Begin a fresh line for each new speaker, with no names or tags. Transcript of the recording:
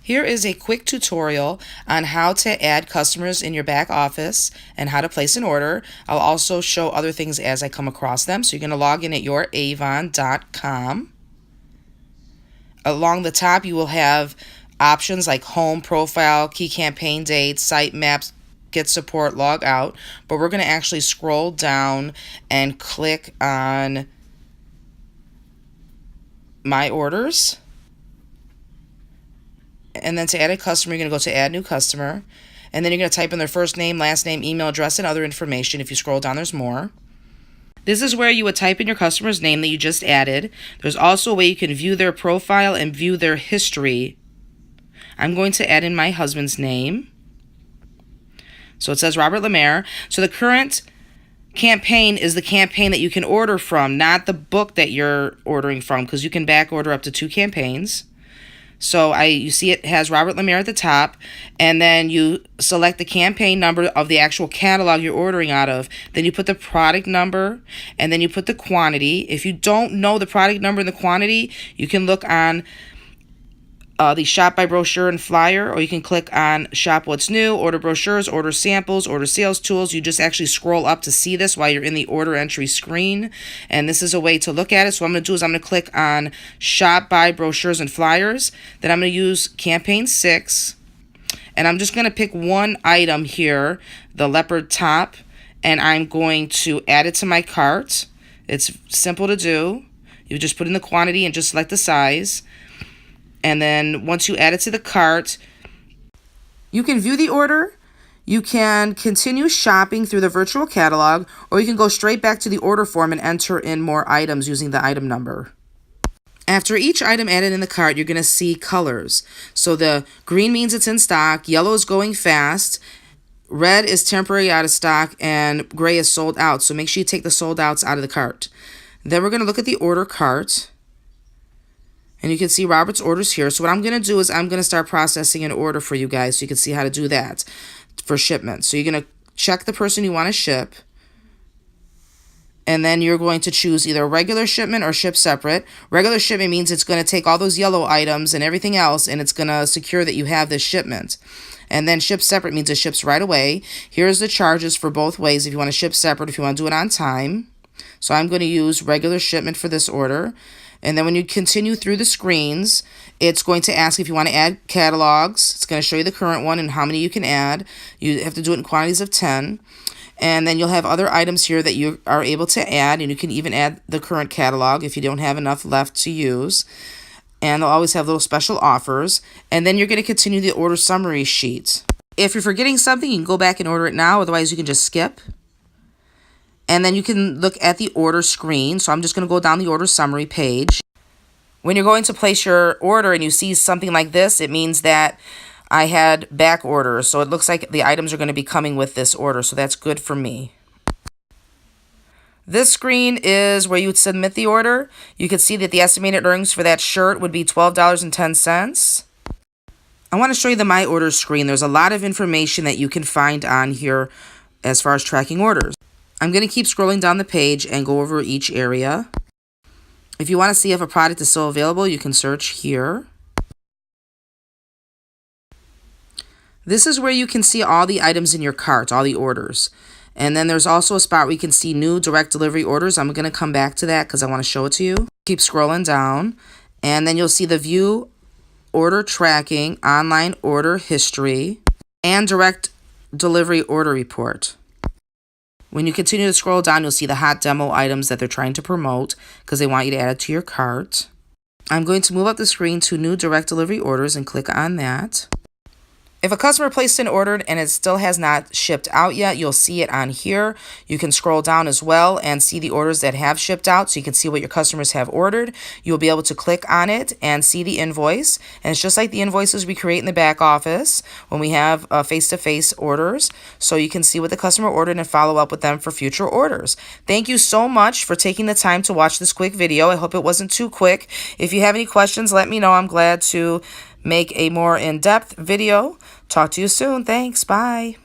Here is a quick tutorial on how to add customers in your back office and how to place an order. I'll also show other things as I come across them. So you're going to log in at youravon.com. Along the top you will have options like home, profile, key campaign date, site maps, get support, log out. But we're going to actually scroll down and click on my orders. And then to add a customer, you're going to go to add new customer. And then you're going to type in their first name, last name, email address, and other information. If you scroll down, there's more. This is where you would type in your customer's name that you just added. There's also a way you can view their profile and view their history. I'm going to add in my husband's name. So it says Robert Lemaire. So the current campaign is the campaign that you can order from, not the book that you're ordering from, because you can back order up to 2 campaigns. So you see it has Robert Lemaire at the top, and then you select the campaign number of the actual catalog you're ordering out of. Then you put the product number, and then you put the quantity. If you don't know the product number and the quantity, you can look on the shop by brochure and flyer, or you can click on shop what's new, order brochures, order samples, order sales tools. You just actually scroll up to see this while you're in the order entry screen, and this is a way to look at it. So what I'm going to do is I'm going to click on shop by brochures and flyers. Then I'm going to use campaign 6, and I'm just going to pick one item here, the leopard top, and I'm going to add it to my cart. It's simple to do. You just put in the quantity and just select the size. And then once you add it to the cart, you can view the order, you can continue shopping through the virtual catalog, or you can go straight back to the order form and enter in more items using the item number. After each item added in the cart, you're going to see colors. So the green means it's in stock, yellow is going fast, red is temporary out of stock, and gray is sold out. So make sure you take the sold outs out of the cart. Then we're going to look at the order cart. And you can see Robert's orders here. So what I'm going to do is I'm going to start processing an order for you guys so you can see how to do that for shipment. So you're going to check the person you want to ship. And then you're going to choose either regular shipment or ship separate. Regular shipment means it's going to take all those yellow items and everything else, and it's going to secure that you have this shipment. And then ship separate means it ships right away. Here's the charges for both ways if you want to ship separate, if you want to do it on time. So I'm going to use regular shipment for this order. And then when you continue through the screens, it's going to ask if you want to add catalogs. It's going to show you the current one and how many you can add. You have to do it in quantities of 10. And then you'll have other items here that you are able to add. And you can even add the current catalog if you don't have enough left to use. And they'll always have little special offers. And then you're going to continue the order summary sheet. If you're forgetting something, you can go back and order it now. Otherwise, you can just skip. And then you can look at the order screen. So I'm just going to go down the order summary page. When you're going to place your order and you see something like this, it means that I had back orders. So it looks like the items are going to be coming with this order. So that's good for me. This screen is where you would submit the order. You can see that the estimated earnings for that shirt would be $12.10. I want to show you the My Orders screen. There's a lot of information that you can find on here as far as tracking orders. I'm going to keep scrolling down the page and go over each area. If you want to see if a product is still available, you can search here. This is where you can see all the items in your cart, all the orders. And then there's also a spot where you can see new direct delivery orders. I'm going to come back to that because I want to show it to you. Keep scrolling down. And then you'll see the view order tracking, online order history, and direct delivery order report. When you continue to scroll down, you'll see the hot demo items that they're trying to promote because they want you to add it to your cart. I'm going to move up the screen to new direct delivery orders and click on that. If a customer placed an order and it still has not shipped out yet, you'll see it on here. You can scroll down as well and see the orders that have shipped out, so you can see what your customers have ordered. You'll be able to click on it and see the invoice. And it's just like the invoices we create in the back office when we have face-to-face orders. So you can see what the customer ordered and follow up with them for future orders. Thank you so much for taking the time to watch this quick video. I hope it wasn't too quick. If you have any questions, let me know. I'm glad to make a more in-depth video. Talk to you soon. Thanks. Bye.